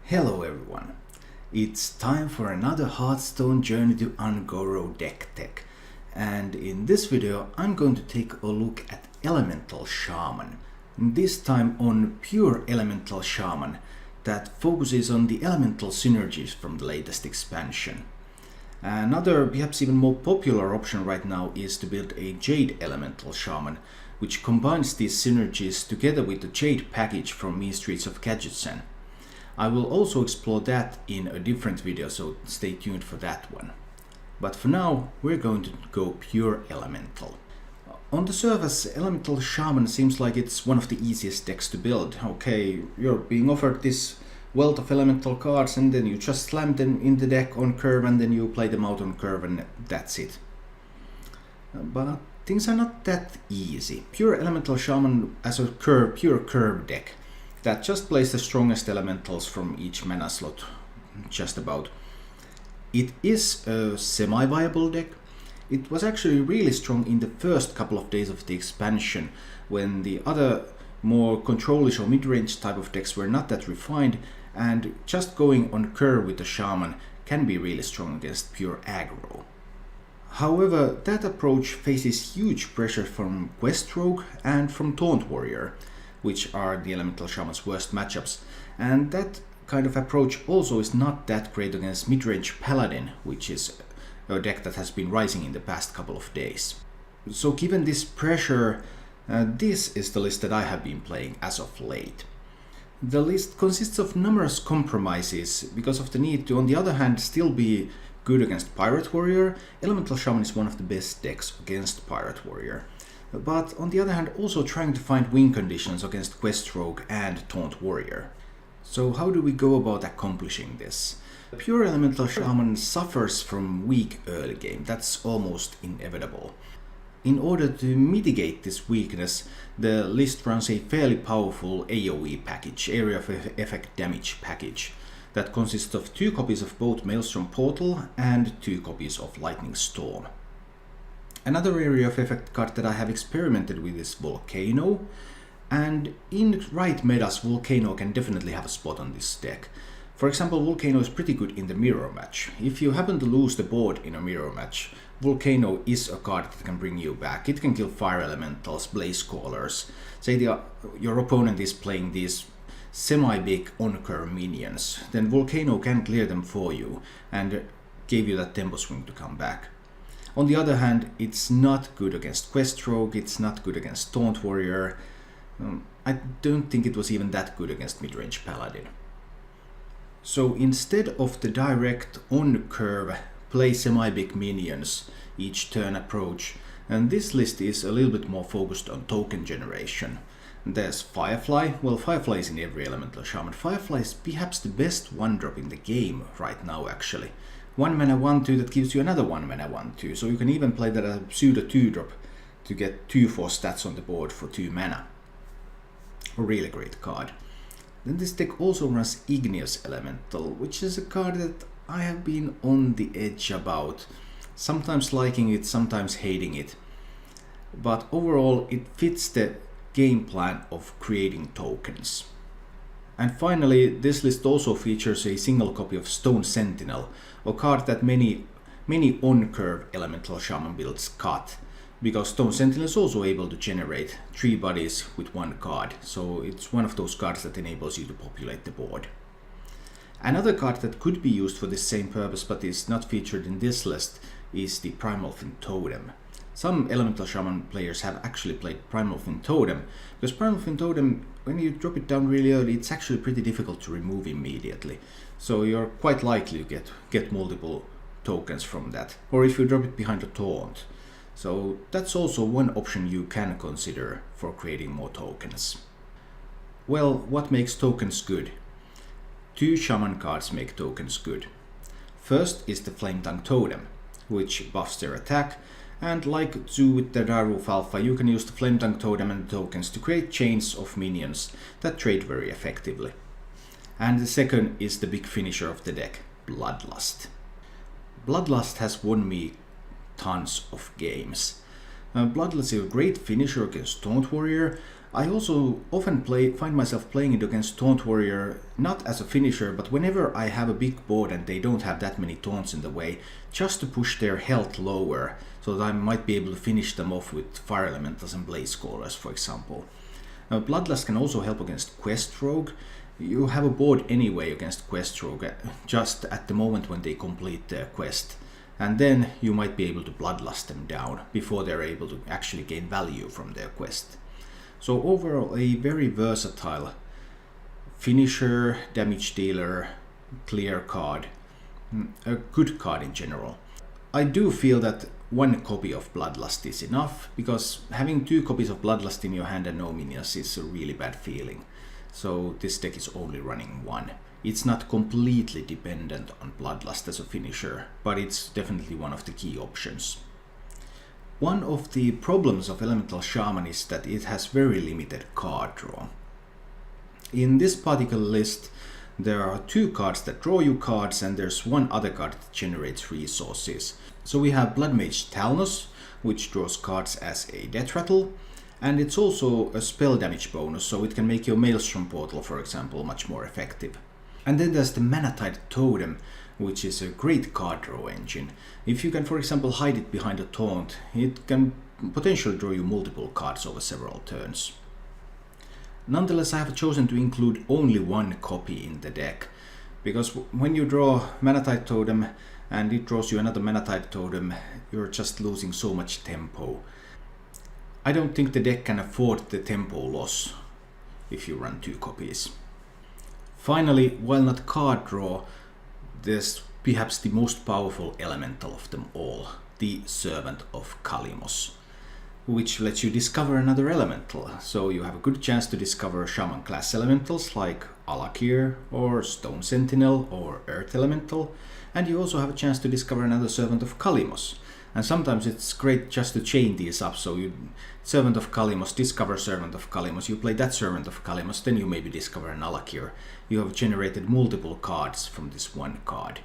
Hello everyone, it's time for another Hearthstone Journey to Un'Goro deck tech, and in this video I'm going to take a look at Elemental Shaman, this time on pure Elemental Shaman that focuses on the elemental synergies from the latest expansion. Another, perhaps even more popular option right now is to build a Jade Elemental Shaman, which combines these synergies together with the Jade package from Streets of Gadgetzan. I will also explore that in a different video, so stay tuned for that one. But for now, we're going to go pure Elemental. On the surface, Elemental Shaman seems like it's one of the easiest decks to build. Okay, you're being offered this wealth of elemental cards and then you just slam them in the deck on curve and then you play them out on curve and that's it. But things are not that easy. Pure Elemental Shaman as a pure curve deck that just plays the strongest elementals from each mana slot, just about. It is a semi-viable deck. It was actually really strong in the first couple of days of the expansion, when the other more control-ish or mid-range type of decks were not that refined, and just going on curve with the Shaman can be really strong against pure aggro. However, that approach faces huge pressure from Quest Rogue and from Taunt Warrior, which are the Elemental Shaman's worst matchups, and that kind of approach also is not that great against mid-range Paladin, which is a deck that has been rising in the past couple of days. So given this pressure, this is the list that I have been playing as of late. The list consists of numerous compromises because of the need to, on the other hand, still be good against Pirate Warrior. Elemental Shaman is one of the best decks against Pirate Warrior, but on the other hand also trying to find win conditions against Quest Rogue and Taunt Warrior. So how do we go about accomplishing this? Pure Elemental Shaman suffers from weak early game, that's almost inevitable. In order to mitigate this weakness, the list runs a fairly powerful AoE package, Area of Effect Damage package, that consists of 2 copies of both Maelstrom Portal and 2 copies of Lightning Storm. Another area of effect card that I have experimented with is Volcano, and in right metas Volcano can definitely have a spot on this deck. For example, Volcano is pretty good in the mirror match. If you happen to lose the board in a mirror match, Volcano is a card that can bring you back. It can kill fire elementals, blaze callers. Say your opponent is playing these semi-big on-curve minions, then Volcano can clear them for you and give you that tempo swing to come back. On the other hand, it's not good against Quest Rogue, it's not good against Taunt Warrior. I don't think it was even that good against mid-range Paladin. So instead of the direct on-curve play semi-big minions each turn approach, and this list is a little bit more focused on token generation. There's Firefly. Well, Firefly is in every Elemental Shaman. Firefly is perhaps the best 1-drop in the game right now actually. 1 mana 1/2 that gives you another 1 mana 1/2, so you can even play that as a pseudo 2-drop to get 2/4 stats on the board for 2 mana. A really great card. Then this deck also runs Igneous Elemental, which is a card that I have been on the edge about, sometimes liking it, sometimes hating it. But overall it fits the game plan of creating tokens. And finally, this list also features a single copy of Stone Sentinel, a card that many on-curve Elemental Shaman builds cut, because Stone Sentinel is also able to generate 3 bodies with 1 card, so it's one of those cards that enables you to populate the board. Another card that could be used for this same purpose but is not featured in this list is the Primal Fin Totem. Some Elemental Shaman players have actually played Primal Fin Totem, because Primal Fin Totem, when you drop it down really early, it's actually pretty difficult to remove immediately. So you're quite likely to get multiple tokens from that, or if you drop it behind a taunt. So that's also one option you can consider for creating more tokens. Well, what makes tokens good? 2 Shaman cards make tokens good. First is the Flame Tongue Totem, which buffs their attack, and like Zoo with the Daroof Alpha, you can use the Flame Tongue Totem and tokens to create chains of minions that trade very effectively. And the second is the big finisher of the deck, Bloodlust. Bloodlust has won me tons of games. Bloodlust is a great finisher against Taunt Warrior, I also often find myself playing it against Taunt Warrior, not as a finisher, but whenever I have a big board and they don't have that many taunts in the way, just to push their health lower, so that I might be able to finish them off with Fire Elementals and Blaze Callers, for example. Now, Bloodlust can also help against Quest Rogue. You have a board anyway against Quest Rogue, just at the moment when they complete their quest. And then you might be able to Bloodlust them down before they're able to actually gain value from their quest. So overall, a very versatile finisher, damage dealer, clear card, a good card in general. I do feel that one copy of Bloodlust is enough, because having 2 copies of Bloodlust in your hand and no minions is a really bad feeling. So this deck is only running 1. It's not completely dependent on Bloodlust as a finisher, but it's definitely one of the key options. One of the problems of Elemental Shaman is that it has very limited card draw. In this particular list, there are 2 cards that draw you cards, and there's 1 other card that generates resources. So we have Blood Mage Talnos, which draws cards as a Death Rattle, and it's also a spell damage bonus, so it can make your Maelstrom Portal, for example, much more effective. And then there's the Manatide Totem, which is a great card draw engine. If you can, for example, hide it behind a taunt, it can potentially draw you multiple cards over several turns. Nonetheless, I have chosen to include only 1 copy in the deck, because when you draw Manatide Totem and it draws you another Manatide Totem, you're just losing so much tempo. I don't think the deck can afford the tempo loss if you run 2 copies. Finally, while not card draw, there's perhaps the most powerful elemental of them all, the Servant of Kalimos, which lets you discover another elemental. So you have a good chance to discover Shaman class elementals like Alakir or Stone Sentinel or Earth Elemental, and you also have a chance to discover another Servant of Kalimos. And sometimes it's great just to chain these up, so you Servant of Kalimos, discover Servant of Kalimos, you play that Servant of Kalimos, then you maybe discover an Alakir. You have generated multiple cards from this 1 card.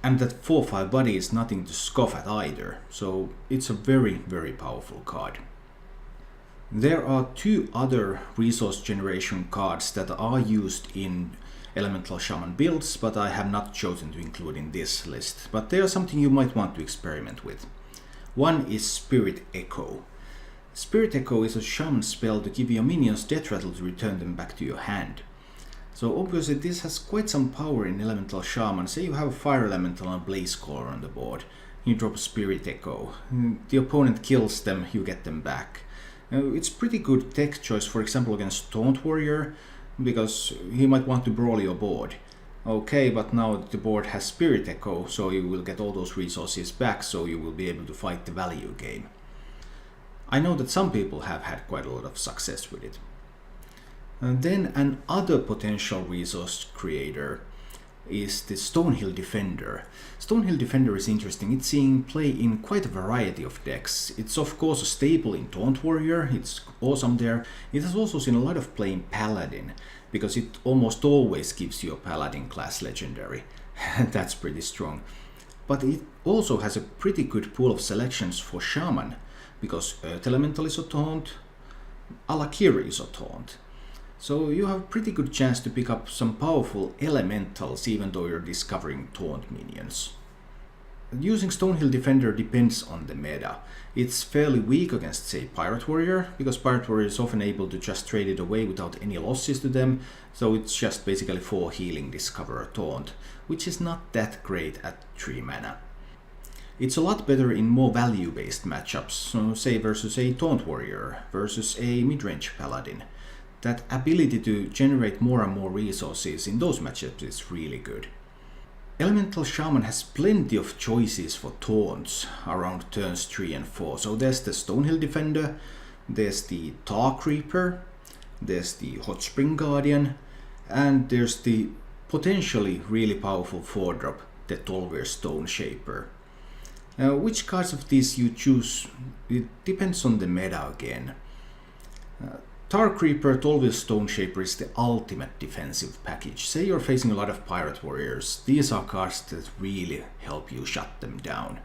And that 4/5 body is nothing to scoff at either, so it's a very, very powerful card. There are 2 other resource generation cards that are used in Elemental Shaman builds, but I have not chosen to include in this list, but they are something you might want to experiment with. One is Spirit Echo. Spirit Echo is a Shaman spell to give your minions Death Rattle to return them back to your hand. So obviously this has quite some power in Elemental Shaman. Say you have a Fire Elemental and a Blaze Caller on the board, you drop a Spirit Echo, the opponent kills them, you get them back. It's pretty good tech choice, for example against Taunt Warrior, because he might want to brawl your board. Okay, but now the board has Spirit Echo, so you will get all those resources back, so you will be able to fight the value game. I know that some people have had quite a lot of success with it. And then another potential resource creator is the Stonehill Defender. Stonehill Defender is interesting. It's seeing play in quite a variety of decks. It's of course a staple in Taunt Warrior, it's awesome there. It has also seen a lot of play in Paladin, because it almost always gives you a Paladin class legendary. That's pretty strong. But it also has a pretty good pool of selections for Shaman, because Earth Elemental is a taunt, Alakiri is a taunt. So you have a pretty good chance to pick up some powerful elementals even though you're discovering taunt minions. Using Stonehill Defender depends on the meta. It's fairly weak against, say, Pirate Warrior, because Pirate Warrior is often able to just trade it away without any losses to them, so it's just basically 4 healing, discover a taunt, which is not that great at 3 mana. It's a lot better in more value-based matchups, so say versus a Taunt Warrior, versus a mid-range Paladin. That ability to generate more and more resources in those matchups is really good. Elemental Shaman has plenty of choices for taunts around turns 3 and 4. So there's the Stonehill Defender, there's the Tar Creeper, there's the Hot Spring Guardian, and there's the potentially really powerful 4-drop, the Tolver Stone Shaper. Which cards of these you choose, it depends on the meta again. Tar Creeper, Tolver Stone Shaper is the ultimate defensive package. Say you're facing a lot of Pirate Warriors, these are cards that really help you shut them down.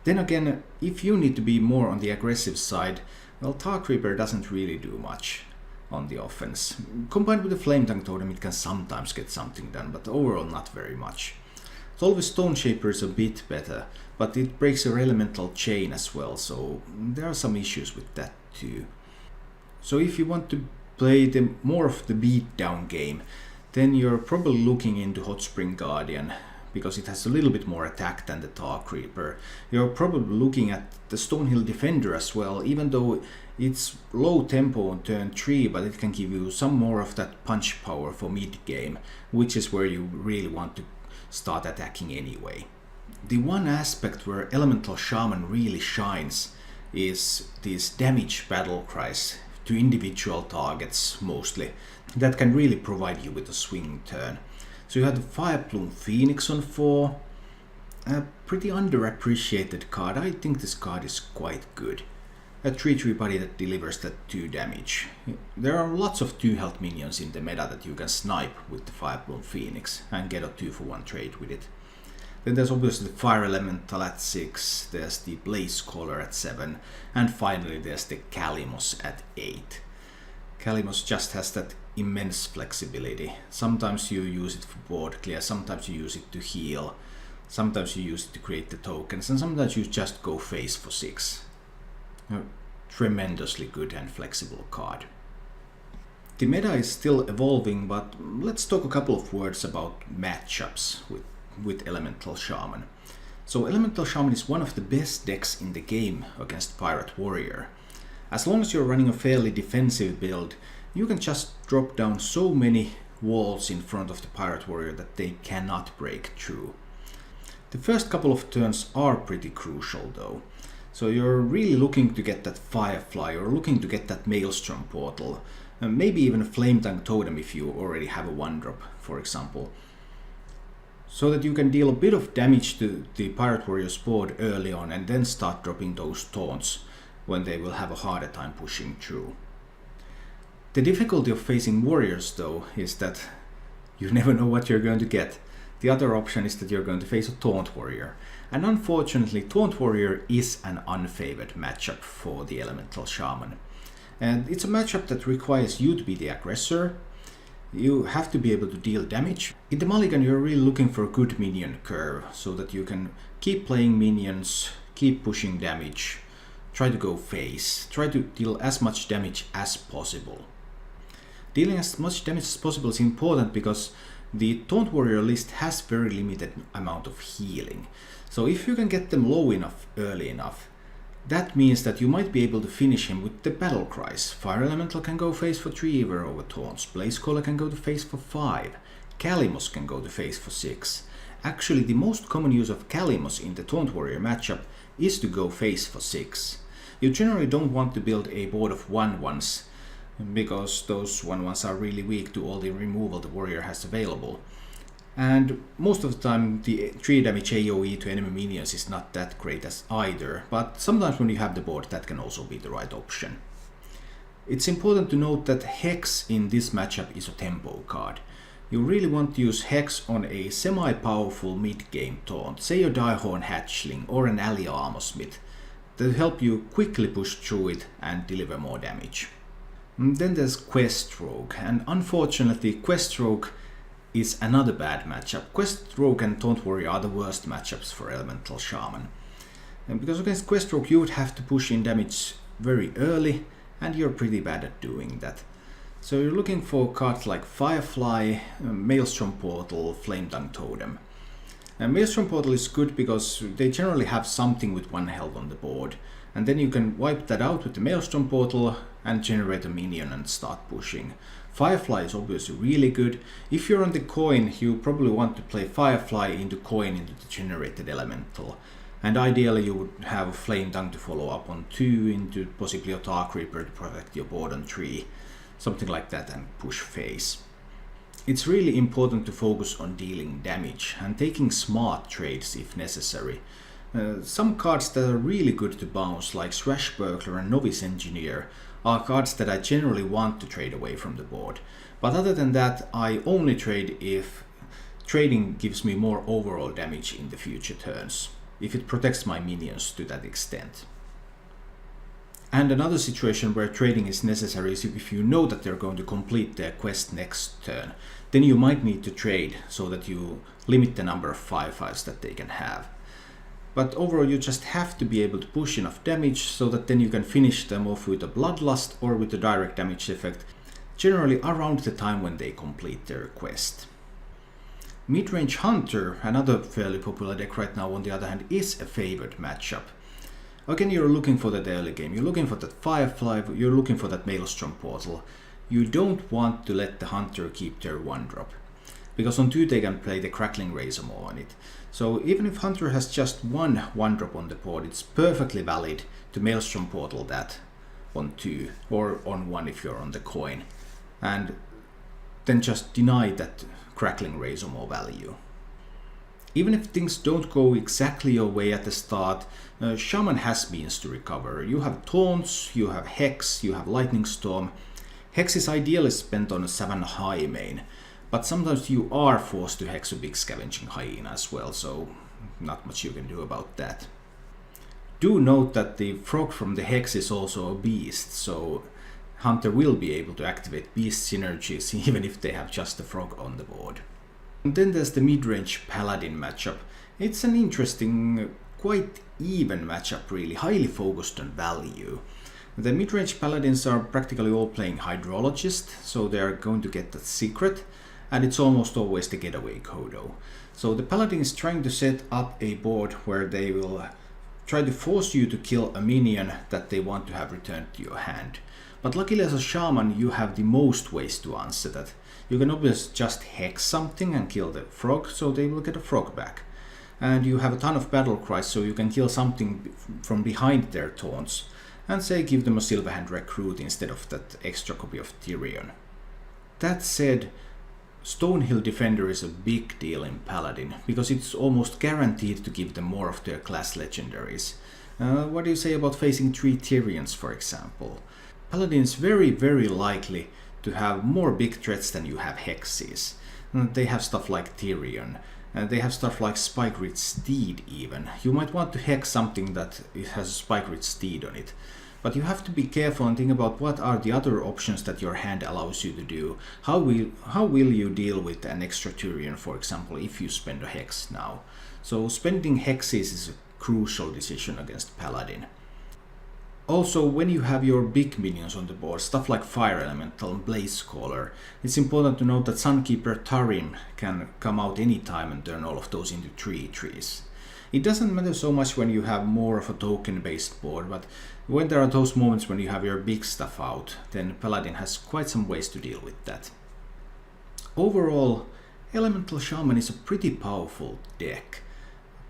Then again, if you need to be more on the aggressive side, Well, Tar Creeper doesn't really do much on the offense. Combined with the Flame Tongue Totem, it can sometimes get something done, but overall not very much. Solve Stone Shaper is a bit better, but it breaks your elemental chain as well, so there are some issues with that too. So if you want to play more of the beatdown game, then you're probably looking into Hot Spring Guardian, because it has a little bit more attack than the Tar Creeper. You're probably looking at the Stonehill Defender as well, even though it's low tempo on turn 3, but it can give you some more of that punch power for mid-game, which is where you really want to start attacking anyway. The one aspect where Elemental Shaman really shines is these damage battle cries to individual targets mostly, that can really provide you with a swing turn. So you have the Fire Plume Phoenix on 4, a pretty underappreciated card. I think this card is quite good. A 3/3 body that delivers that 2 damage. There are lots of 2 health minions in the meta that you can snipe with the Fire Plume Phoenix and get a 2-for-1 trade with it. Then there's obviously the Fire Elemental at 6, there's the Blaze Caller at 7, and finally there's the Kalimos at 8. Kalimos just has that immense flexibility. Sometimes you use it for board clear, sometimes you use it to heal, sometimes you use it to create the tokens, and sometimes you just go face for 6. A tremendously good and flexible card. The meta is still evolving, but let's talk a couple of words about matchups with Elemental Shaman. So Elemental Shaman is one of the best decks in the game against Pirate Warrior. As long as you're running a fairly defensive build, you can just drop down so many walls in front of the Pirate Warrior that they cannot break through. The first couple of turns are pretty crucial though. So you're really looking to get that Firefly or looking to get that Maelstrom Portal, and maybe even a Flame Tongue Totem if you already have a 1-drop, for example. So that you can deal a bit of damage to the Pirate Warrior's board early on and then start dropping those taunts when they will have a harder time pushing through. The difficulty of facing warriors though is that you never know what you're going to get. The other option is that you're going to face a Taunt Warrior. And unfortunately, Taunt Warrior is an unfavored matchup for the Elemental Shaman. And it's a matchup that requires you to be the aggressor. You have to be able to deal damage. In the mulligan, you're really looking for a good minion curve, so that you can keep playing minions, keep pushing damage, try to go face, try to deal as much damage as possible. Dealing as much damage as possible is important because the Taunt Warrior list has very limited amount of healing. So if you can get them low enough early enough, that means that you might be able to finish him with the battle cries. Fire Elemental can go face for 3 either over taunts, Blaze Caller can go to face for 5, Kalimos can go to face for 6. Actually, the most common use of Kalimos in the Taunt Warrior matchup is to go face for 6. You generally don't want to build a board of 1/1s, because those 1/1s are really weak to all the removal the warrior has available. And most of the time the 3 damage AoE to enemy minions is not that great as either, but sometimes when you have the board that can also be the right option. It's important to note that Hex in this matchup is a tempo card. You really want to use Hex on a semi-powerful mid-game taunt, say a Direhorn Hatchling or an Alia Armorsmith, that help you quickly push through it and deliver more damage. And then there's Quest Rogue, and unfortunately Quest Rogue is another bad matchup. Quest Rogue and Taunt Warrior are the worst matchups for Elemental Shaman. And because against Quest Rogue you would have to push in damage very early, and you're pretty bad at doing that. So you're looking for cards like Firefly, Maelstrom Portal, Flame Tongue Totem. And Maelstrom Portal is good because they generally have something with 1 health on the board, and then you can wipe that out with the Maelstrom Portal and generate a minion and start pushing. Firefly is obviously really good. If you're on the coin, you probably want to play Firefly into coin into the generated elemental. And ideally you would have a Flame Tongue to follow up on 2 into possibly a Tar Creeper to protect your board on 3. Something like that, and push face. It's really important to focus on dealing damage and taking smart trades if necessary. Some cards that are really good to bounce, like Swashbuckler and Novice Engineer, are cards that I generally want to trade away from the board. But other than that, I only trade if trading gives me more overall damage in the future turns, if it protects my minions to that extent. And another situation where trading is necessary is if you know that they're going to complete their quest next turn. Then you might need to trade so that you limit the number of 5/5s that they can have. But overall you just have to be able to push enough damage so that then you can finish them off with a Bloodlust or with a direct damage effect, generally around the time when they complete their quest. Midrange Hunter, another fairly popular deck right now, on the other hand, is a favored matchup. Again, you're looking for that early game, you're looking for that Firefly, you're looking for that Maelstrom Portal. You don't want to let the Hunter keep their 1-drop, because on 2 they can play the Crackling Razormaw on it. So even if Hunter has just one 1-drop on the board, it's perfectly valid to Maelstrom Portal that on 2, or on 1 if you're on the coin, and then just deny that Crackling Razormaw value. Even if things don't go exactly your way at the start, Shaman has means to recover. You have Taunts, you have Hex, you have Lightning Storm. Hex is ideally spent on a 7 high main, but sometimes you are forced to Hex a big Scavenging Hyena as well, so not much you can do about that. Do note that the frog from the Hex is also a beast, so Hunter will be able to activate beast synergies even if they have just a frog on the board. And then there's the mid-range Paladin matchup. It's an interesting, quite even matchup really, highly focused on value. The mid-range Paladins are practically all playing Hydrologist, so they are going to get that secret, and it's almost always the getaway Kodo. So the Paladin is trying to set up a board where they will try to force you to kill a minion that they want to have returned to your hand. But luckily as a Shaman you have the most ways to answer that. You can obviously just Hex something and kill the frog, so they will get a frog back. And you have a ton of battle cries, so you can kill something from behind their taunts, and say give them a Silverhand Recruit instead of that extra copy of Tyrion. That said, Stonehill Defender is a big deal in Paladin, because it's almost guaranteed to give them more of their class legendaries. What do you say about facing 3 Tyrions, for example? Paladin is very likely to have more big threats than you have hexes. They have stuff like Tyrion, they have stuff like Spike-Ridge Steed even. You might want to hex something that has a Spike-Ridge Steed on it. But you have to be careful and think about what are the other options that your hand allows you to do. How will you deal with an extra Tyrion, for example, if you spend a hex now? So spending hexes is a crucial decision against Paladin. Also, when you have your big minions on the board, stuff like Fire Elemental and Blaze Caller, it's important to note that Sunkeeper Tarim can come out anytime and turn all of those into 3/3s. It doesn't matter so much when you have more of a token-based board, but when there are those moments when you have your big stuff out, then Paladin has quite some ways to deal with that. Overall, Elemental Shaman is a pretty powerful deck,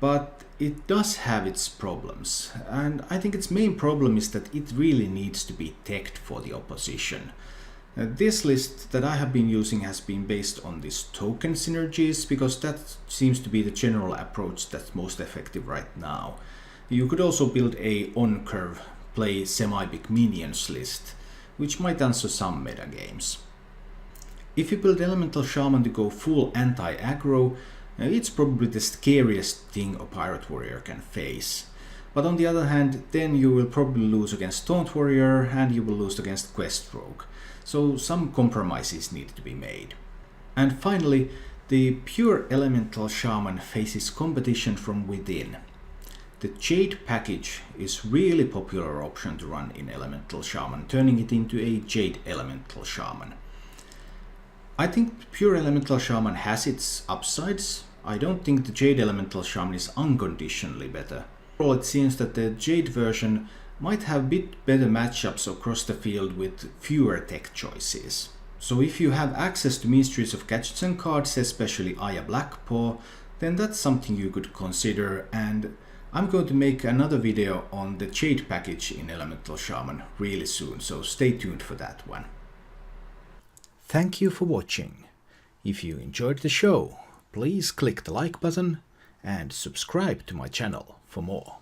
but it does have its problems, and I think its main problem is that it really needs to be teched for the opposition. This list that I have been using has been based on these token synergies, because that seems to be the general approach that's most effective right now. You could also build a on-curve play semi-big minions list, which might answer some meta games. If you build Elemental Shaman to go full anti-aggro, it's probably the scariest thing a Pirate Warrior can face. But on the other hand, then you will probably lose against Taunt Warrior and you will lose against Quest Rogue. So some compromises need to be made. And finally, the pure Elemental Shaman faces competition from within. The Jade package is really popular option to run in Elemental Shaman, turning it into a Jade Elemental Shaman. I think pure Elemental Shaman has its upsides. I don't think the Jade Elemental Shaman is unconditionally better. Overall, it seems that the Jade version might have a bit better matchups across the field with fewer tech choices. So if you have access to Mysteries of Gadgets and cards, especially Aya Blackpaw, then that's something you could consider, and I'm going to make another video on the Jade package in Elemental Shaman really soon, so stay tuned for that one. Thank you for watching. If you enjoyed the show, please click the like button and subscribe to my channel for more.